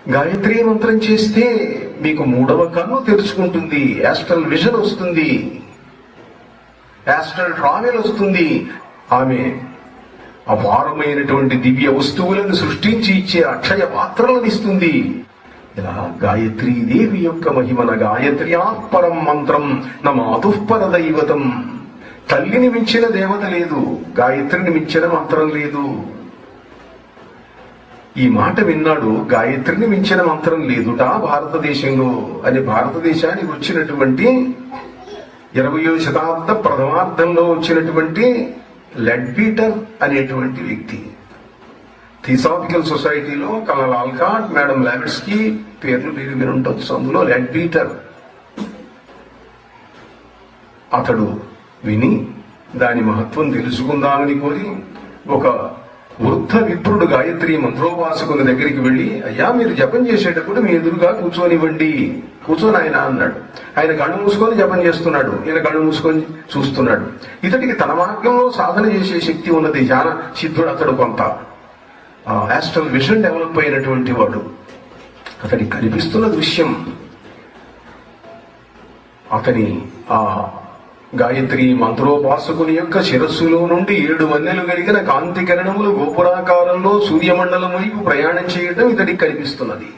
గాయత్రి మంత్రం చేస్తే మీకు మూడవ కన్ను తెరుచుకుంటుంది, యాస్ట్రల్ విజన్ వస్తుంది, యాస్ట్రల్ ట్రావెల్ వస్తుంది. ఆమె అపారమైనటువంటి దివ్య వస్తువులను సృష్టించి ఇచ్చే అక్షయ పాత్రలను ఇస్తుంది. ఇలా గాయత్రీ దేవి యొక్క మహిమన గాయత్ర్యా పరం మంత్రం నమాతుఃపర దైవతం. తల్లిని మించిన దేవత లేదు, గాయత్రిని మించిన మంత్రం లేదు. ఈ మాట విన్నాడు, గాయత్రిని మించిన మంత్రం లేదుట భారతదేశంలో అని. భారతదేశానికి వచ్చినటువంటి 20వ శతాబ్ద ప్రథమార్థంలో వచ్చినటువంటి లెడ్బీటర్ అనేటువంటి వ్యక్తి, థియోసాఫికల్ సొసైటీలో కల్నల్ ఆల్కాట్, మేడం లావెట్స్కీ పేర్లు మీరు వినుండొచ్చు. అందులో లెడ్బీటర్ అతడు విని దాని మహత్వం తెలుసుకుందామని కోరి ఒక వృద్ధ విప్రుడు గాయత్రి మంత్రోపాసకుని దగ్గరికి వెళ్లి, అయ్యా మీరు జపం చేసేటప్పుడు మీ ఎదురుగా కూర్చోనివ్వండి, కూర్చొని ఆయన అన్నాడు. ఆయన కళ్ళు మూసుకొని జపం చేస్తున్నాడు, ఈయన కళ్ళు మూసుకొని చూస్తున్నాడు. ఇతడికి తన మార్గంలో సాధన చేసే శక్తి ఉన్నది, ధ్యాన సిద్ధుడు అతడు, కొంత యాస్ట్రల్ విజన్ డెవలప్ అయినటువంటి వాడు. అతడికి కనిపిస్తున్న దృశ్యం అతని ఆ గాయత్రి మంత్రోపాసకుని యొక్క శిరస్సులో నుండి 7 వన్నెలు కలిగిన కాంతి కిరణములు గోపురాకారంలో సూర్యమండలం వైపు ప్రయాణం చేయడం ఇతడికి కనిపిస్తున్నది.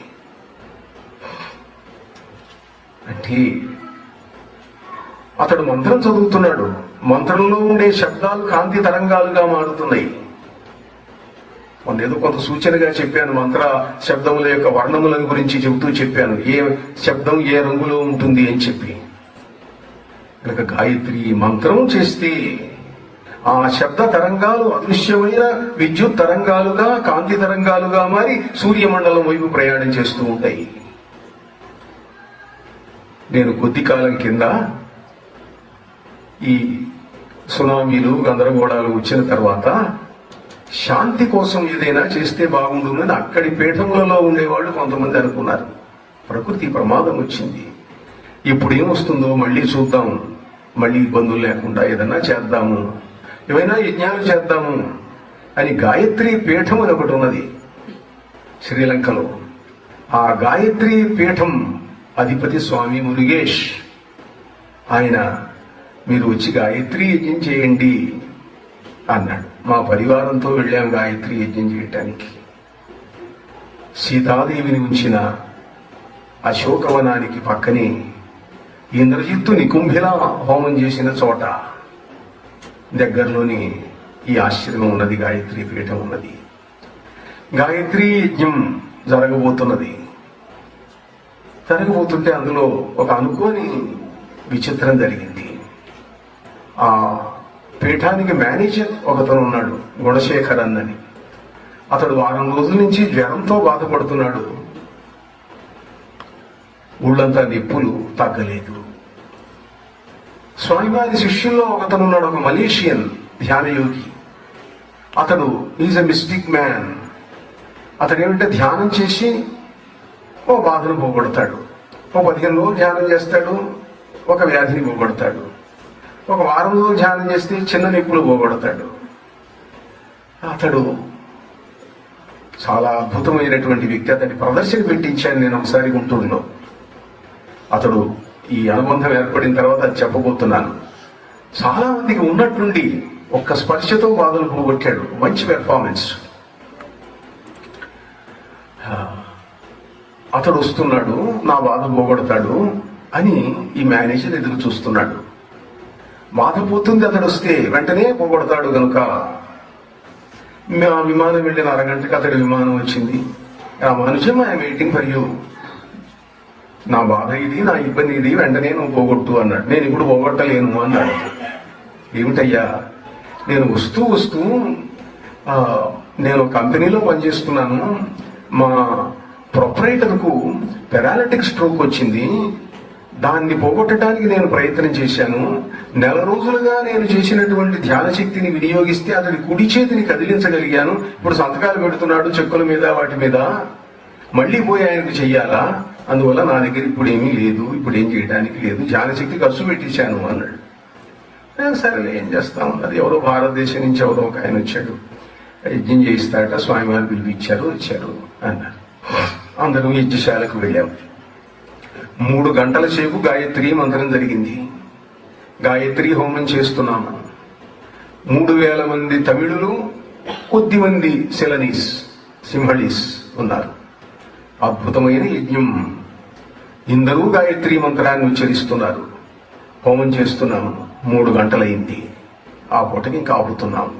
అంటే అతడు మంత్రం చదువుతున్నాడు, మంత్రంలో ఉండే శబ్దాలు కాంతి తరంగాలుగా మారుతున్నాయి. ఏదో కొంత సూచనగా చెప్పాను, మంత్ర శబ్దముల యొక్క వర్ణముల గురించి చెబుతూ చెప్పాను, ఏ శబ్దం ఏ రంగులో ఉంటుంది అని చెప్పి. కనుక గాయత్రి మంత్రం చేస్తే ఆ శబ్ద తరంగాలు అదృశ్యమైన విద్యుత్ తరంగాలుగా, కాంతి తరంగాలుగా మారి సూర్యమండలం వైపు ప్రయాణం చేస్తూ ఉంటాయి. నేను కొద్ది కాలం కింద ఈ సునామీలు గందరగోళాలు వచ్చిన తర్వాత శాంతి కోసం ఏదైనా చేస్తే బాగుంటుందని అక్కడి పీఠములలో ఉండేవాళ్ళు కొంతమంది అనుకున్నారు. ప్రకృతి ప్రమాదం వచ్చింది, ఇప్పుడు ఏమొస్తుందో మళ్ళీ చూద్దాం, మళ్ళీ ఇబ్బందులు లేకుండా ఏదన్నా చేద్దాము, ఏమైనా యజ్ఞాలు చేద్దాము అని గాయత్రి పీఠం అని ఒకటి ఉన్నది శ్రీలంకలో. ఆ గాయత్రి పీఠం అధిపతి స్వామి మురుగేష్, ఆయన మీరు వచ్చి గాయత్రి యజ్ఞం చేయండి అన్నాడు. మా పరివారంతో వెళ్ళాం గాయత్రి యజ్ఞం చేయటానికి. సీతాదేవిని ఉంచిన అశోకవనానికి పక్కనే ఇంద్రజిత్తు నికుంభిలా హోమం చేసిన చోట దగ్గరలోని ఈ ఆశ్రమం ఉన్నది, గాయత్రి పీఠం ఉన్నది. గాయత్రి యజ్ఞం జరగబోతుంటే అందులో ఒక అనుకోని విచిత్రం జరిగింది. ఆ పీఠానికి మేనేజర్ ఒకతను ఉన్నాడు, గుణశేఖర్ అన్నని. అతడు 6 రోజుల నుంచి జ్వరంతో బాధపడుతున్నాడు. ఊళ్ళంతా నిప్పులు తగ్గలేదు. స్వామివారి శిష్యుల్లో ఒకతను ఉన్నాడు, ఒక మలేషియన్ ధ్యానయోగి. అతడు ఈజ్ ఎ మిస్టిక్ మ్యాన్. అతడు ఏమంటే ధ్యానం చేసి ఓ బాధను పోగొడతాడు, ఓ 15 రోజులు ధ్యానం చేస్తాడు, ఒక వ్యాధిని పోగొడతాడు, ఒక 1 వారం రోజులు ధ్యానం చేస్తే చిన్న నిప్పులు పోగొడతాడు. అతడు చాలా అద్భుతమైనటువంటి వ్యక్తి. అతడి ప్రదర్శన పెట్టించాను నేను ఒకసారి గుంటూరులో. అతడు ఈ అనుబంధం ఏర్పడిన తర్వాత అది చెప్పబోతున్నాను. చాలా మందికి ఉన్నట్టుండి ఒక్క స్పర్శతో బాధలు పోగొట్టాడు. మంచి పెర్ఫార్మెన్స్. అతడు వస్తున్నాడు, నా బాధ పోగొడతాడు అని ఈ మేనేజర్ ఎదురు చూస్తున్నాడు. బాధ పోతుంది, అతడు వస్తే వెంటనే పోగొడతాడు కనుక విమానం వెళ్ళిన 1 గంటకి అతడి విమానం వచ్చింది. Ramanujam, I'm waiting for you. నా బాధ ఇది, నా ఇబ్బంది ఇది, వెంటనే నువ్వు పోగొట్టు అన్నాడు. నేను ఇప్పుడు పోగొట్టలేను అన్నాడు. ఏమిటయ్యా, నేను వస్తూ నేను కంపెనీలో పనిచేస్తున్నాను, మా ప్రొపరైటర్కు పెరాలిటిక్ స్ట్రోక్ వచ్చింది, దాన్ని పోగొట్టడానికి నేను ప్రయత్నం చేశాను. 1 నెల రోజులుగా నేను చేసినటువంటి ధ్యాన శక్తిని వినియోగిస్తే అతడి కుడి చేతిని కదిలించగలిగాను. ఇప్పుడు సంతకాలు పెడుతున్నాడు చెక్కుల మీద, వాటి మీద. మళ్ళీ పోయి ఆయనకు చెయ్యాలా? అందువల్ల నా దగ్గర ఇప్పుడు ఏమీ లేదు, ఇప్పుడు ఏం చేయడానికి లేదు, ధ్యాన శక్తి ఖర్చు పెట్టించాను అన్నాడు. సరేలే, ఏం చేస్తాం. అది ఎవరో భారతదేశం నుంచి ఎవరో ఒక ఆయన వచ్చాడు, యజ్ఞం చేయిస్తాడట, స్వామివారిని పిలిపించారు, వచ్చారు అన్నారు. అందరూ యజ్ఞశాలకు వెళ్ళాం. 3 గంటల సేపు గాయత్రి మంత్రం జరిగింది. గాయత్రి హోమం చేస్తున్నాము. 3000 మంది తమిళులు, కొద్ది మంది సింహళీస్ ఉన్నారు. అద్భుతమైన యజ్ఞం. ఇందరూ గాయత్రి మంత్రాన్ని ఉచ్చరిస్తున్నారు. హోమం చేస్తున్నాము. 3 గంటలైంది. ఆ పూటకి ఇంకా ఆపుతున్నాము.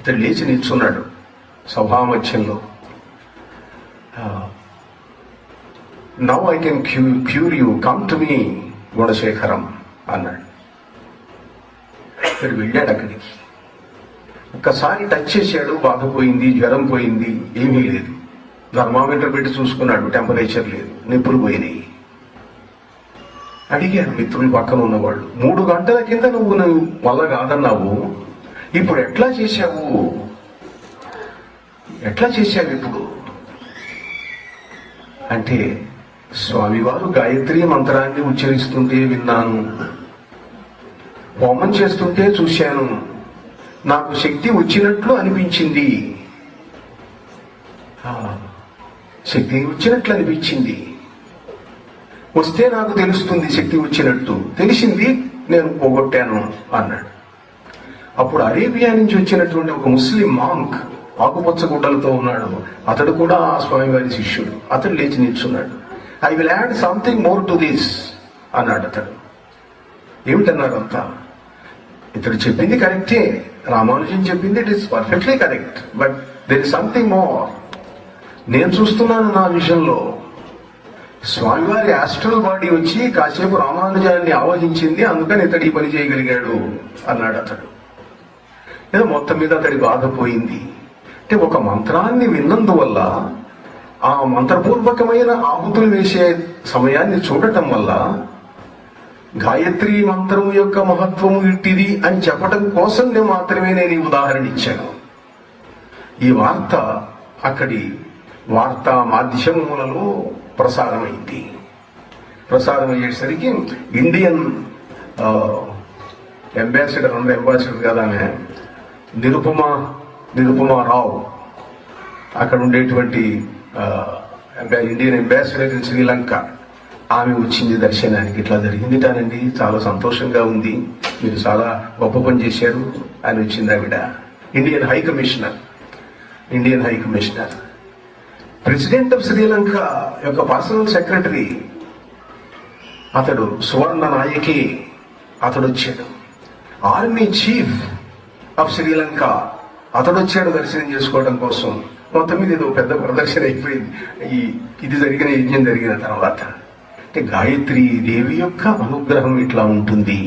ఇతడు లేచి నిల్చున్నాడు సభామధ్యంలో. Now I can cure you, come to me Gunasekharam అన్నాడు. ఇతడు వెళ్ళాడు అక్కడికి. ఒక్కసారి టచ్ చేశాడు, బాధ పోయింది, జ్వరం పోయింది, ఏమీ లేదు. థర్మామీటర్ పెట్టి చూసుకున్నాడు, టెంపరేచర్ లేదు, నిప్పులు పోయినాయి. అడిగారు మిత్రులు పక్కన ఉన్నవాళ్ళు, 3 గంటల కింద నువ్వు వల్ల కాదన్నావు, ఇప్పుడు ఎట్లా చేశావు ఇప్పుడు అంటే, స్వామివారు గాయత్రి మంత్రాన్ని ఉచ్చరిస్తుంటే విన్నాను, హోమం చేస్తుంటే చూశాను, నాకు శక్తి వచ్చినట్లు అనిపించింది. శక్తి వచ్చినట్లు అనిపించింది. వస్తే నాకు తెలుస్తుంది శక్తి వచ్చినట్టు, తెలిసింది, నేను పోగొట్టాను అన్నాడు. అప్పుడు అరేబియా నుంచి వచ్చినటువంటి ఒక ముస్లిం మాంక్, ఆకుపచ్చ గుడ్డలతో ఉన్నాడు. అతడు కూడా ఆ స్వామివారి శిష్యుడు. అతడు లేచి నిల్చున్నాడు. I will add something more to this అన్నాడు. అతడు ఏమిటన్నారు అంతా? ఇతడు చెప్పింది కరెక్టే, రామానుజన్ చెప్పింది it is perfectly correct, but there is something more. నేను చూస్తున్నాను నా విషయంలో, స్వామివారి ఆస్ట్రల్ బాడీ వచ్చి కాసేపు రామానుజాన్ని ఆవహించింది, అందుకని ఇతడు ఈ పని చేయగలిగాడు అన్నాడు అతడు. ఏదో మొత్తం మీద అతడి బాధ పోయింది. అంటే ఒక మంత్రాన్ని విన్నందువల్ల, ఆ మంత్రపూర్వకమైన ఆహుతులు వేసే సమయాన్ని చూడటం వల్ల, గాయత్రి మంత్రము యొక్క మహత్వము ఇట్టిది అని చెప్పటం కోసం మాత్రమే నేను ఈ ఉదాహరణ ఇచ్చాను. ఈ వార్త అక్కడి వార్తా మాధ్యమములలో ప్రసారమైంది. ప్రసారం అయ్యేసరికి ఇండియన్ అంబాసిడర్ కాదు ఆమె, నిరుపమారావు, అక్కడ ఉండేటువంటి ఇండియన్ అంబాసిడర్ ఇన్ శ్రీలంక, ఆమె వచ్చింది దర్శనానికి. ఇట్లా జరిగింది తానండి, చాలా సంతోషంగా ఉంది, మీరు చాలా గొప్ప పని చేశారు అని వచ్చింది ఆవిడ. Indian high commissioner, president of Sri Lanka యొక్క పర్సనల్ సెక్రటరీ అతడు, సువర్ణ నాయకి అతడు వచ్చాడు. ఆర్మీ చీఫ్ ఆఫ్ శ్రీలంక అతడు వచ్చాడు దర్శనం చేసుకోవడం కోసం. మొత్తం మీద ఏదో పెద్ద ప్రదర్శన అయిపోయింది ఇది యజ్ఞం జరిగిన తర్వాత. అంటే గాయత్రీ దేవి యొక్క అనుగ్రహం ఇట్లా ఉంటుంది.